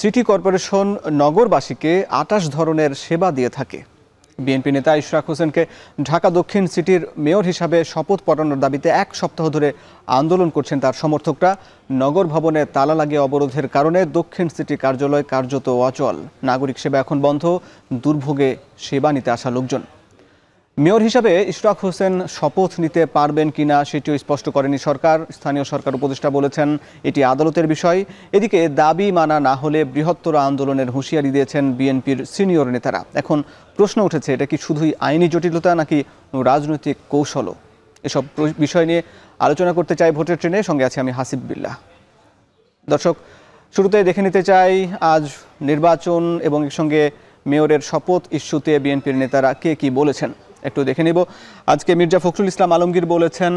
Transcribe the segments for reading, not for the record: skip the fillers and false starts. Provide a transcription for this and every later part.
City corporation নগরবাসীকে ২৮ ধরনের সেবা দিয়ে থাকে। বিএনপি নেতা ইশরাক হোসেনকে ঢাকা দক্ষিণ সিটির মেয়র হিসাবে শপথ পড়ানোর দাবিতে এক সপ্তাহ ধরে আন্দোলন করছেন তার সমর্থকরা। নগর ভবনে তালা লাগিয়ে অবরোধের কারণে দক্ষিণ সিটি কার্যালয় কার্যত অচল। নাগরিক সেবা এখন বন্ধ, দুর্ভোগে সেবা নিতে আসা লোকজন। মেয়র হিসাবে ইশরাক হোসেন শপথ নিতে পারবেন কিনা সেটিও স্পষ্ট করেনি সরকার। স্থানীয় সরকার উপদেষ্টা বলেছেন এটি আদালতের বিষয়। এদিকে দাবি মানা না হলে বৃহত্তর আন্দোলনের হুঁশিয়ারি দিয়েছেন বিএনপির সিনিয়র নেতারা। এখন প্রশ্ন উঠেছে, এটা কি শুধুই আইনি জটিলতা নাকি রাজনৈতিক কৌশলও? এসব বিষয় নিয়ে আলোচনা করতে চাই ভোটের ট্রেনে। সঙ্গে আছে আমি হাসিব বিল্লাহ। দর্শক, শুরুতে দেখে নিতে চাই আজ নির্বাচন এবং এর সঙ্গে মেয়রের শপথ ইস্যুতে বিএনপির নেতারা কে কি বলেছেন একটু দেখে নেব। আজকে মির্জা ফখরুল ইসলাম আলমগীর বলেছেন,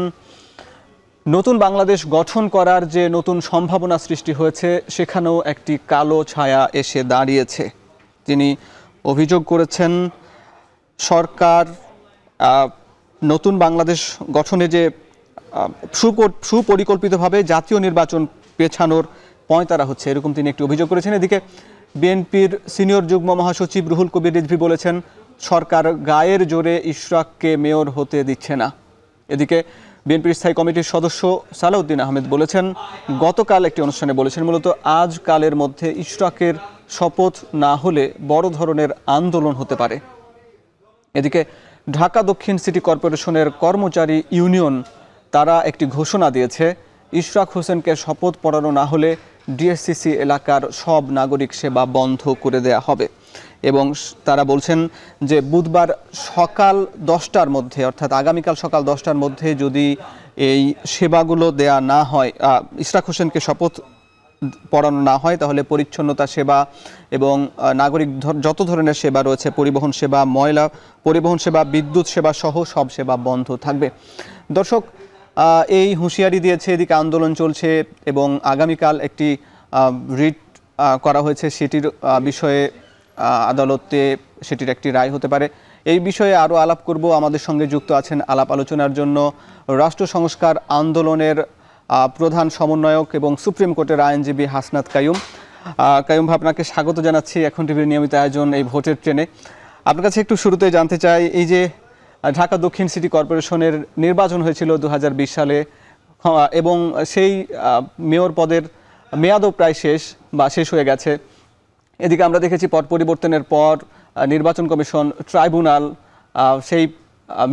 নতুন বাংলাদেশ গঠন করার যে নতুন সম্ভাবনা সৃষ্টি হয়েছে সেখানেও একটি কালো ছায়া এসে দাঁড়িয়েছে। তিনি অভিযোগ করেছেন সরকার নতুন বাংলাদেশ গঠনে যে সুপরিকল্পিতভাবে জাতীয় নির্বাচন পেছানোর পয়তারা হচ্ছে, এরকম তিনি একটি অভিযোগ করেছেন। এদিকে বিএনপির সিনিয়র যুগ্ম মহাসচিব রুহুল কবির রিজভী বলেছেন সরকার গায়ের জোরে ইশরাককে মেয়র হতে দিচ্ছে না। এদিকে বিএনপির স্থায়ী কমিটির সদস্য সালাউদ্দিন আহমেদ বলেছেন, গতকাল একটি অনুষ্ঠানে বলেছেন মূলত আজ কালের মধ্যে ইশরাকের শপথ না হলে বড় ধরনের আন্দোলন হতে পারে। এদিকে ঢাকা দক্ষিণ সিটি কর্পোরেশনের কর্মচারী ইউনিয়ন তারা একটি ঘোষণা দিয়েছে, ইশরাক হোসেনকে শপথ পড়ানো না হলে ডিএসসিসি এলাকার সব নাগরিক সেবা বন্ধ করে দেয়া হবে। এবং তারা বলছেন যে বুধবার সকাল 10টার মধ্যে, অর্থাৎ আগামীকাল সকাল 10টার মধ্যে যদি এই সেবাগুলো দেয়া না হয়, ইশরাক হোসেনকে শপথ পড়ানো না হয়, তাহলে পরিচ্ছন্নতা সেবা এবং নাগরিক যত ধরনের সেবা রয়েছে, পরিবহন সেবা, ময়লা পরিবহন সেবা, বিদ্যুৎ সেবা সহ সব সেবা বন্ধ থাকবে। দর্শক, এই হুঁশিয়ারি দিয়েছে। এদিকে আন্দোলন চলছে এবং আগামীকাল একটি রিট করা হয়েছে, সেটির বিষয়ে আদালতে সেটির একটি রায় হতে পারে। এই বিষয়ে আরও আলাপ করব। আমাদের সঙ্গে যুক্ত আছেন আলাপ আলোচনার জন্য রাষ্ট্র সংস্কার আন্দোলনের প্রধান সমন্বয়ক এবং সুপ্রিম কোর্টের আইনজীবী হাসনাত কাইয়ুম। কাইয়ুম ভাই, আপনাকে স্বাগত জানাচ্ছি এখন টিভির নিয়মিত আয়োজন এই ভোটের ট্রেনে। আপনার কাছে একটু শুরুতে জানতে চাই, এই যে ঢাকা দক্ষিণ সিটি কর্পোরেশনের নির্বাচন হয়েছিল 2020 সালে এবং সেই মেয়র পদের মেয়াদও প্রায় শেষ হয়ে গেছে। এদিকে আমরা দেখেছি পট পরিবর্তনের পর নির্বাচন কমিশন ট্রাইব্যুনাল সেই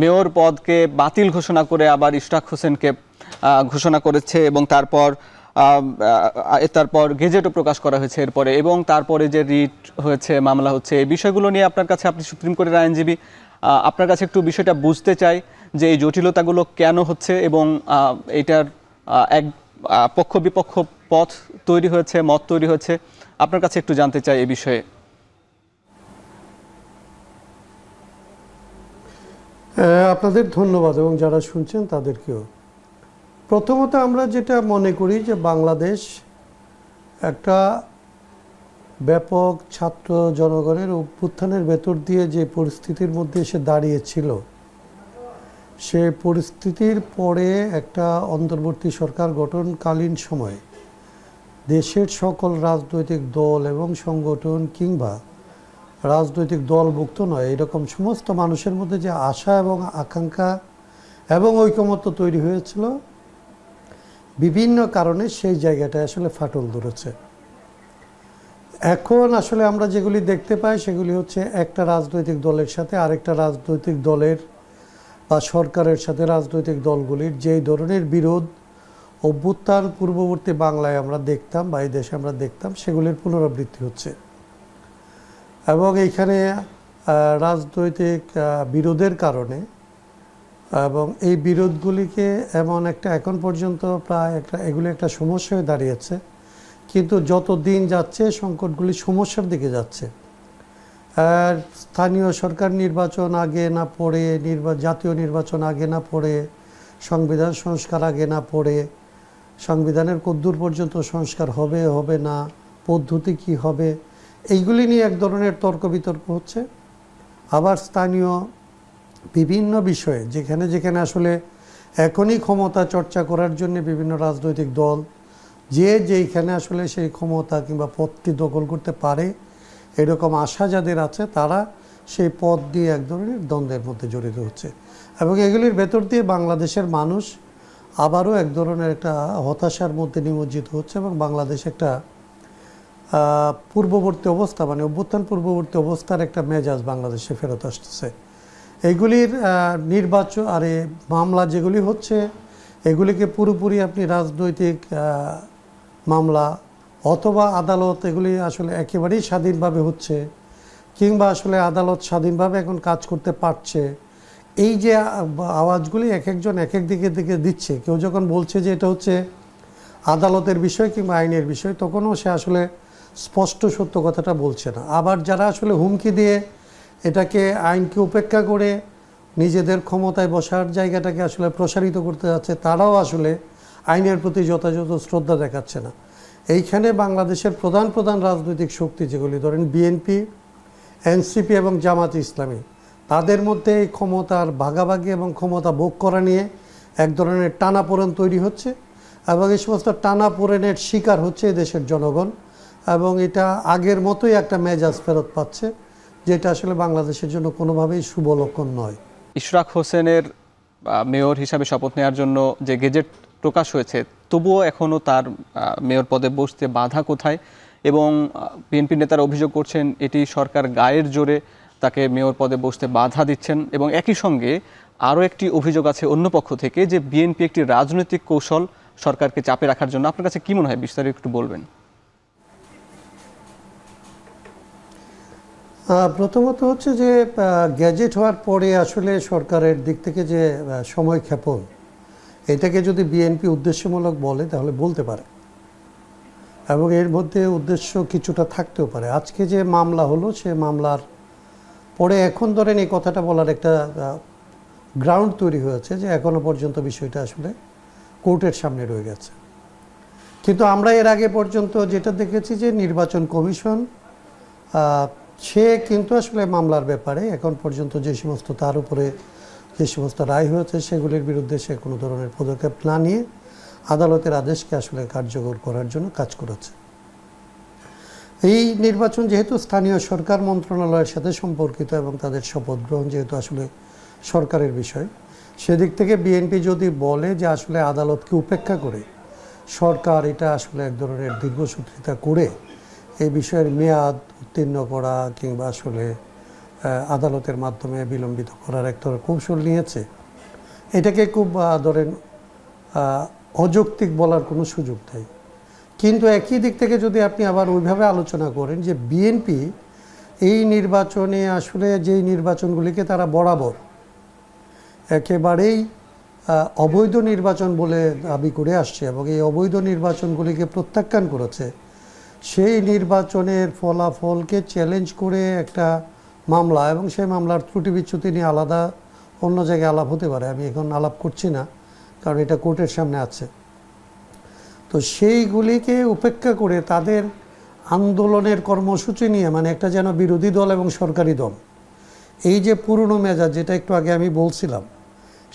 মেয়র পদকে বাতিল ঘোষণা করে আবার ইশরাক হোসেনকে ঘোষণা করেছে এবং তারপর গেজেটও প্রকাশ করা হয়েছে এরপরে, এবং তারপরে যে রিট হয়েছে, মামলা হচ্ছে, এই বিষয়গুলো নিয়ে আপনার কাছে, আপনি সুপ্রিম কোর্টের আইনজীবী, আপনার কাছে একটু বিষয়টা বুঝতে চাই যে এই জটিলতাগুলো কেন হচ্ছে এবং এটার এক পক্ষ বিপক্ষ পথ তৈরি হয়েছে, মত তৈরি হয়েছে। আপনার কাছে একটু জানতে চাই এই বিষয়ে। আপনাদের ধন্যবাদ এবং যারা শুনছেন তাদেরকেও। প্রথমত আমরা যেটা মনে করি যে বাংলাদেশ একটা ব্যাপক ছাত্র জনগণের অভ্যুত্থানের ভেতর দিয়ে যে পরিস্থিতির মধ্যে এসে দাঁড়িয়েছিল, সে পরিস্থিতির পরে একটা অন্তর্বর্তী সরকার গঠনকালীন সময়ে দেশের সকল রাজনৈতিক দল এবং সংগঠন কিংবা রাজনৈতিক দলভুক্ত নয় এরকম সমস্ত মানুষের মধ্যে যে আশা এবং আকাঙ্ক্ষা এবং ঐকমত্য তৈরি হয়েছিল, বিভিন্ন কারণে সেই জায়গাটায় আসলে ফাটল ধরেছে। এখন আসলে আমরা যেগুলি দেখতে পাই সেগুলি হচ্ছে একটা রাজনৈতিক দলের সাথে আরেকটা রাজনৈতিক দলের বা সরকারের সাথে রাজনৈতিক দলগুলির যেই ধরনের বিরোধ অভ্যুত্থান পূর্ববর্তী বাংলায় আমরা দেখতাম বা এই দেশে আমরা দেখতাম, সেগুলির পুনরাবৃত্তি হচ্ছে। এবং এইখানে রাজনৈতিক বিরোধের কারণে এবং এই বিরোধগুলিকে এমন একটা এখন পর্যন্ত প্রায় এগুলি একটা সমস্যা হয়ে দাঁড়িয়েছে। কিন্তু যত দিন যাচ্ছে সংকটগুলি সমস্যার দিকে যাচ্ছে। স্থানীয় সরকার নির্বাচন আগে না পড়ে, জাতীয় নির্বাচন আগে না পড়ে, সংবিধান সংস্কার আগে না পড়ে, সংবিধানের কদ্দূর পর্যন্ত সংস্কার হবে হবে না, পদ্ধতি কি হবে, এইগুলি নিয়ে এক ধরনের তর্ক বিতর্ক হচ্ছে। আবার স্থানীয় বিভিন্ন বিষয়ে যেখানে আসলে এখনই ক্ষমতা চর্চা করার জন্য বিভিন্ন রাজনৈতিক দল যে যেইখানে আসলে সেই ক্ষমতা কিংবা পদটি দখল করতে পারে এরকম আশা যাদের আছে তারা সেই পদ দিয়ে এক ধরনের দ্বন্দ্বের মধ্যে জড়িত হচ্ছে এবং এগুলির ভেতর দিয়ে বাংলাদেশের মানুষ আবারও এক ধরনের একটা হতাশার মধ্যে নিমজ্জিত হচ্ছে এবং বাংলাদেশ একটা পূর্ববর্তী অবস্থা মানে অভ্যুত্থান পূর্ববর্তী অবস্থার একটা মেজাজ বাংলাদেশে ফেরত আসতেছে। এইগুলির নির্বাচন আর মামলা যেগুলি হচ্ছে এগুলিকে পুরোপুরি আপনি রাজনৈতিক মামলা অথবা আদালত এগুলি আসলে একেবারেই স্বাধীনভাবে হচ্ছে কিংবা আসলে আদালত স্বাধীনভাবে এখন কাজ করতে পারছে, এই যে আওয়াজগুলি এক একজন এক এক দিকে দিচ্ছে। কেউ যখন বলছে যে এটা হচ্ছে আদালতের বিষয় কিংবা আইনের বিষয় তখনও সে আসলে স্পষ্ট সত্য কথাটা বলছে না। আবার যারা আসলে হুমকি দিয়ে এটাকে আইনকে উপেক্ষা করে নিজেদের ক্ষমতায় বসার জায়গাটাকে আসলে প্রসারিত করতে যাচ্ছে তারাও আসলে আইনের প্রতি যথাযথ শ্রদ্ধা দেখাচ্ছে না। এইখানে বাংলাদেশের প্রধান রাজনৈতিক শক্তি যেগুলি ধরেন বিএনপি, এনসিপি এবং জামাত ইসলামী, তাদের মধ্যে এই ক্ষমতার ভাগাভাগি এবং ক্ষমতা ভোগ করা নিয়ে এক ধরনের টানাপোড়েন তৈরি হচ্ছে এবং এই সমস্ত টানাপোড়েনের শিকার হচ্ছে এই দেশের জনগণ এবং এটা আগের মতোই একটা মেজাজ ফেরত পাচ্ছে, যেটা আসলে বাংলাদেশের জন্য কোনোভাবেই শুভ লক্ষণ নয়। ইশরাক হোসেনের মেয়র হিসাবে শপথ নেওয়ার জন্য যে গেজেট প্রকাশ হয়েছে তবুও এখনও তার মেয়র পদে বসতে বাধা কোথায়? এবং বিএনপি নেতারা অভিযোগ করছেন এটি সরকার গায়ের জোরে তাকে মেয়র পদে বসতে বাধা দিচ্ছেন এবং একই সঙ্গে আরও একটি অভিযোগ আছে অন্য পক্ষ থেকে যে বিএনপি একটি রাজনৈতিক কৌশল সরকারকে চাপে রাখার জন্য। আপনার কাছে কি মনে হয়, বিস্তারিত একটু বলবেন? প্রথমত হচ্ছে যে গ্যাজেট হওয়ার পরে আসলে সরকারের দিক থেকে যে সময় ক্ষেপণ, এটাকে যদি বিএনপি উদ্দেশ্যমূলক বলে তাহলে বলতে পারে এবং এর মধ্যে উদ্দেশ্য কিছুটা থাকতেও পারে। আজকে যে মামলা হলো সে মামলার পরে এখন ধরেন এই কথাটা বলার একটা গ্রাউন্ড তৈরি হয়েছে যে এখনও পর্যন্ত বিষয়টা আসলে কোর্টের সামনে রয়ে গেছে। কিন্তু আমরা এর আগে পর্যন্ত যেটা দেখেছি যে নির্বাচন কমিশন সে কিন্তু আসলে মামলার ব্যাপারে এখন পর্যন্ত যে সমস্ত তার উপরে যে সমস্ত রায় হয়েছে সেগুলির বিরুদ্ধে সে কোনো ধরনের পদক্ষেপ না নিয়ে আদালতের আদেশকে আসলে কার্যকর করার জন্য কাজ করেছে। এই নির্বাচন যেহেতু স্থানীয় সরকার মন্ত্রণালয়ের সাথে সম্পর্কিত এবং তাদের শপথ গ্রহণ যেহেতু আসলে সরকারের বিষয়, সেদিক থেকে বিএনপি যদি বলে যে আসলে আদালতকে উপেক্ষা করে সরকার এটা আসলে এক ধরনের দীর্ঘসূত্রিতা করে এই বিষয়ের মেয়াদ উত্তীর্ণ করা কিংবা আসলে আদালতের মাধ্যমে বিলম্বিত করার একটা কৌশল নিয়েছে, এটাকে খুব ধরেন অযৌক্তিক বলার কোনো সুযোগ নেই। কিন্তু একই দিক থেকে যদি আপনি আবার ওইভাবে আলোচনা করেন যে বিএনপি এই নির্বাচনে আসলে যেই নির্বাচনগুলিকে তারা বরাবর একেবারেই অবৈধ নির্বাচন বলে দাবি করে আসছে এবং এই অবৈধ নির্বাচনগুলিকে প্রত্যাখ্যান করেছে, সেই নির্বাচনের ফলাফলকে চ্যালেঞ্জ করে একটা মামলা এবং সেই মামলার ত্রুটি বিচ্যুতি নিয়ে আলাদা অন্য জায়গায় আলাপ হতে পারে, আমি এখন আলাপ করছি না কারণ এটা কোর্টের সামনে আছে। তো সেইগুলিকে উপেক্ষা করে তাদের আন্দোলনের কর্মসূচি নিয়ে মানে একটা যেন বিরোধী দল এবং সরকারি দল এই যে পুরনো মেজাজ যেটা একটু আগে আমি বলছিলাম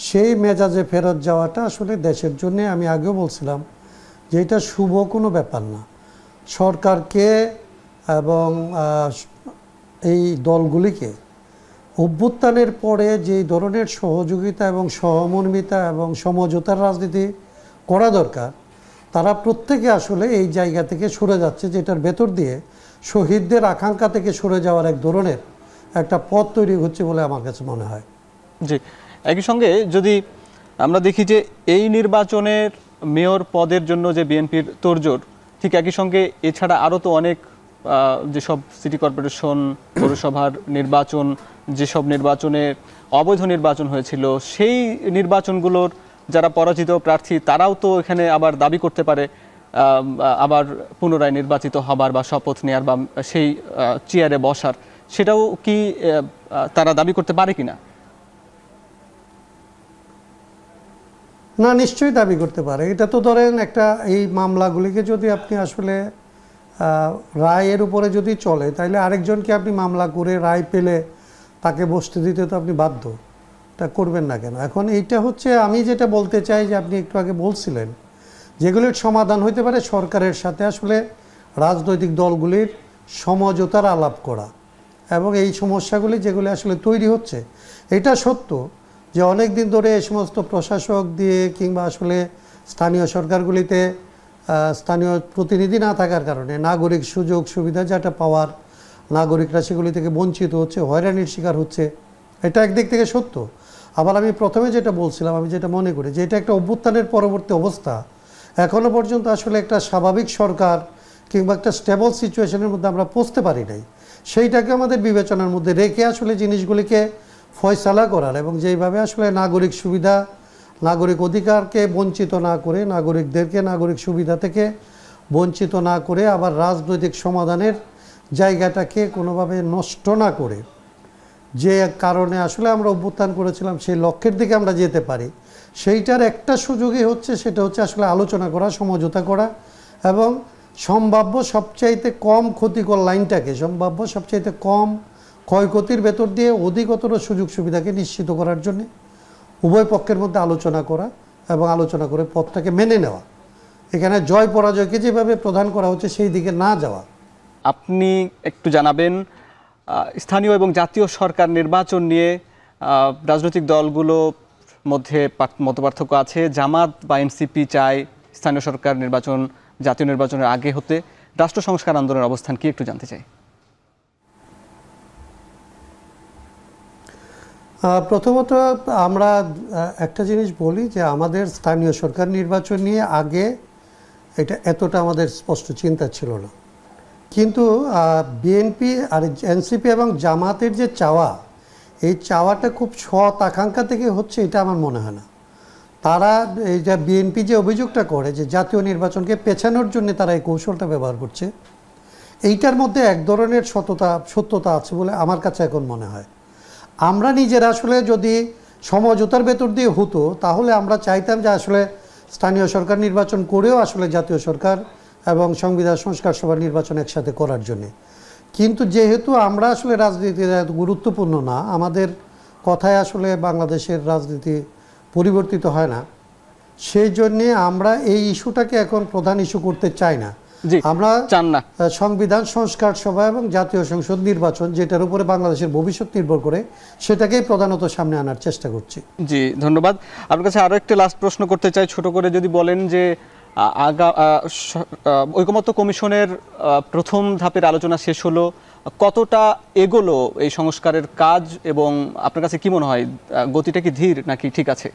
সেই মেজাজে ফেরত যাওয়াটা আসলে দেশের জন্য আমি আগেও বলছিলাম যে এটা শুভ কোনো ব্যাপার না। সরকারকে এবং এই দলগুলিকে অভ্যুত্থানের পরে যেই ধরনের সহযোগিতা এবং সহমর্মিতা এবং সমঝোতার রাজনীতি করা দরকার তারা প্রত্যেকে আসলে এই জায়গা থেকে সরে যাচ্ছে, যেটার ভেতর দিয়ে শহীদদের আকাঙ্ক্ষা থেকে সরে যাওয়ার এক ধরনের একটা পথ তৈরি হচ্ছে বলে আমার কাছে মনে হয়। জি, একই সঙ্গে যদি আমরা দেখি যে এই নির্বাচনের মেয়র পদের জন্য যে বিএনপির তোড়জোড়, ঠিক একই সঙ্গে এছাড়া আরও তো অনেক যেসব সিটি কর্পোরেশন পৌরসভার নির্বাচন, যেসব নির্বাচনে অবৈধ নির্বাচন হয়েছিল সেই নির্বাচনগুলোর যারা পরাজিত প্রার্থী তারাও তো এখানে আবার দাবি করতে পারে আবার পুনরায় নির্বাচিত হবার বা শপথ নেওয়ার বা সেই চেয়ারে বসার, সেটাও কি তারা দাবি করতে পারে কিনা? না, নিশ্চয়ই দাবি করতে পারে। এটা তো ধরেন একটা এই মামলাগুলিকে যদি আপনি আসলে রায়ের উপরে যদি চলে তাহলে আরেকজনকে আপনি মামলা করে রায় পেলে তাকে বসতে দিতে তো আপনি বাধ্য, এটা করবেন না কেন? এখন এইটা হচ্ছে আমি যেটা বলতে চাই যে আপনি একটু আগে বলছিলেন যেগুলির সমাধান হইতে পারে সরকারের সাথে আসলে রাজনৈতিক দলগুলির সমঝোতার আলাপ করা, এবং এই সমস্যাগুলি যেগুলি আসলে তৈরি হচ্ছে, এটা সত্য যে অনেক দিন ধরে এই সমস্ত প্রশাসক দিয়ে কিংবা আসলে স্থানীয় সরকারগুলিতে স্থানীয় প্রতিনিধি না থাকার কারণে নাগরিক সুযোগ সুবিধা যেটা পাওয়ার নাগরিকরা সেগুলি থেকে বঞ্চিত হচ্ছে, হয়রানির শিকার হচ্ছে। এটা একদিক থেকে সত্য। আবার আমি প্রথমে যেটা বলছিলাম, আমি যেটা মনে করি যে এটা একটা অভ্যুত্থানের পরবর্তী অবস্থা, এখনও পর্যন্ত আসলে একটা স্বাভাবিক সরকার কিংবা একটা স্টেবল সিচুয়েশনের মধ্যে আমরা পৌঁছতে পারি নাই। সেইটাকে আমাদের বিবেচনার মধ্যে রেখে আসলে জিনিসগুলিকে ফয়সালা করার এবং যেইভাবে আসলে নাগরিক সুবিধা নাগরিক অধিকারকে বঞ্চিত না করে, নাগরিকদেরকে নাগরিক সুবিধা থেকে বঞ্চিত না করে, আবার রাজনৈতিক সমাধানের জায়গাটাকে কোনোভাবে নষ্ট না করে, যে কারণে আসলে আমরা অভ্যুত্থান করেছিলাম সেই লক্ষ্যের দিকে আমরা যেতে পারি, সেইটার একটা সুযোগই হচ্ছে সেটা হচ্ছে আসলে আলোচনা করা, সমঝোতা করা এবং সম্ভাব্য সবচাইতে কম ক্ষতিকর লাইনটাকে সম্ভাব্য সবচাইতে কম ক্ষয়ক্ষতির ভেতর দিয়ে অধিকতর সুযোগ সুবিধাকে নিশ্চিত করার জন্য উভয় পক্ষের মধ্যে আলোচনা করা এবং আলোচনা করে পথটাকে মেনে নেওয়া। এখানে জয় পরাজয়কে যেভাবে প্রদান করা হচ্ছে সেই দিকে না যাওয়া। আপনি একটু জানাবেন স্থানীয় এবং জাতীয় সরকার নির্বাচন নিয়ে রাজনৈতিক দলগুলোর মধ্যে মতপার্থক্য আছে। জামাত বা এনসিপি চায় স্থানীয় সরকার নির্বাচন জাতীয় নির্বাচনের আগে হতে। রাষ্ট্র সংস্কার আন্দোলনের অবস্থান কি একটু জানতে চাই। প্রথমত আমরা একটা জিনিস বলি যে আমাদের স্থানীয় সরকার নির্বাচন নিয়ে আগে এটা এতটা আমাদের স্পষ্ট চিন্তা ছিল না, কিন্তু বিএনপি আর এনসিপি এবং জামাতের যে চাওয়া, এই চাওয়াটা খুব সৎ আকাঙ্ক্ষা থেকে হচ্ছে এটা আমার মনে হয় না। তারা এই যে বিএনপি যে অভিযোগটা করে যে জাতীয় নির্বাচনকে পেছানোর জন্য তারা এই কৌশলটা ব্যবহার করছে, এইটার মধ্যে এক ধরনের সত্যতা আছে বলে আমার কাছে এখন মনে হয়। আমরা নিজেরা আসলে যদি সমঝোতার ভেতর দিয়ে হতো তাহলে আমরা চাইতাম যে আসলে স্থানীয় সরকার নির্বাচন করেও আসলে জাতীয় সরকার এবং সংবিধান সংস্কার সভা নির্বাচন একসাথে করার জন্যে। কিন্তু যেহেতু আমরা আসলে রাজনীতি গুরুত্বপূর্ণ না, আমাদের কথায় আসলে বাংলাদেশের রাজনীতি পরিবর্তিত হয় না, সেই জন্যে আমরা এই ইস্যুটাকে এখন প্রধান ইস্যু করতে চাই না। আমরা চান না সংবিধান সংস্কার সভা এবং জাতীয় সংসদ নির্বাচন, যেটার উপরে বাংলাদেশের ভবিষ্যৎ নির্ভর করে, সেটাকেই প্রধানত সামনে আনার চেষ্টা করছি। জি, ধন্যবাদ। আপনার কাছে আরো একটা লাস্ট প্রশ্ন করতে চাই, ছোট করে যদি বলেন যে ঐকমত্য কমিশনের প্রথম ধাপের আলোচনা শেষ হলো, কতটা এগোলো এই সংস্কারের কাজ এবং আপনার কাছে কি মনে হয় গতিটা কি ধীর নাকি ঠিক আছে?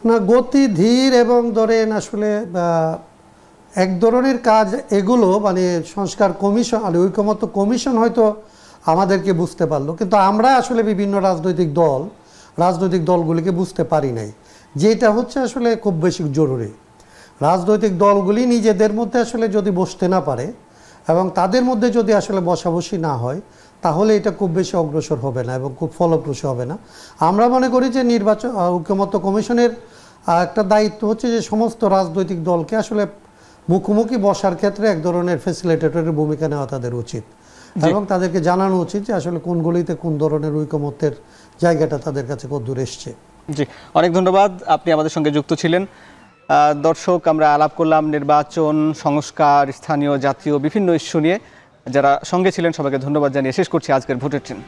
না, গতি ধীর এবং ধরেন আসলে এক ধরনের কাজ এগুলো মানে সংস্কার কমিশন আর ঐকমত্য কমিশন হয়তো আমাদেরকে বুঝতে পারলো, কিন্তু আমরা আসলে বিভিন্ন রাজনৈতিক দলগুলিকে বুঝতে পারি নাই, যেটা হচ্ছে আসলে খুব বেশি জরুরি। রাজনৈতিক দলগুলি নিজেদের মধ্যে আসলে যদি বসতে না পারে এবং তাদের মধ্যে যদি আসলে বসাবসি না হয়, তাহলে এটা খুব বেশি অগ্রসর হবে না এবং খুব ফলপ্রসূ হবে না। আমরা মনে করি যে ঐকমত্য কমিশনের একটা দায়িত্ব হচ্ছে যে সমস্ত রাজনৈতিক দলকে আসলে মুখোমুখি বসার ক্ষেত্রে এক ধরনের ফ্যাসিলিটেটরের ভূমিকা নেওয়া তাদের উচিত এবং তাদেরকে জানানো উচিত যে আসলে কোনগুলিতে কোন ধরনের ঐকমত্যের জায়গাটা তাদের কাছে কত দূর এসছে। জি, অনেক ধন্যবাদ, আপনি আমাদের সঙ্গে যুক্ত ছিলেন। দর্শক, আমরা আলাপ করলাম নির্বাচন, সংস্কার, স্থানীয় জাতীয় বিভিন্ন ইস্যু নিয়ে। যারা সঙ্গে ছিলেন সবাইকে ধন্যবাদ জানিয়ে শেষ করছি আজকের ভোটের ট্রেন।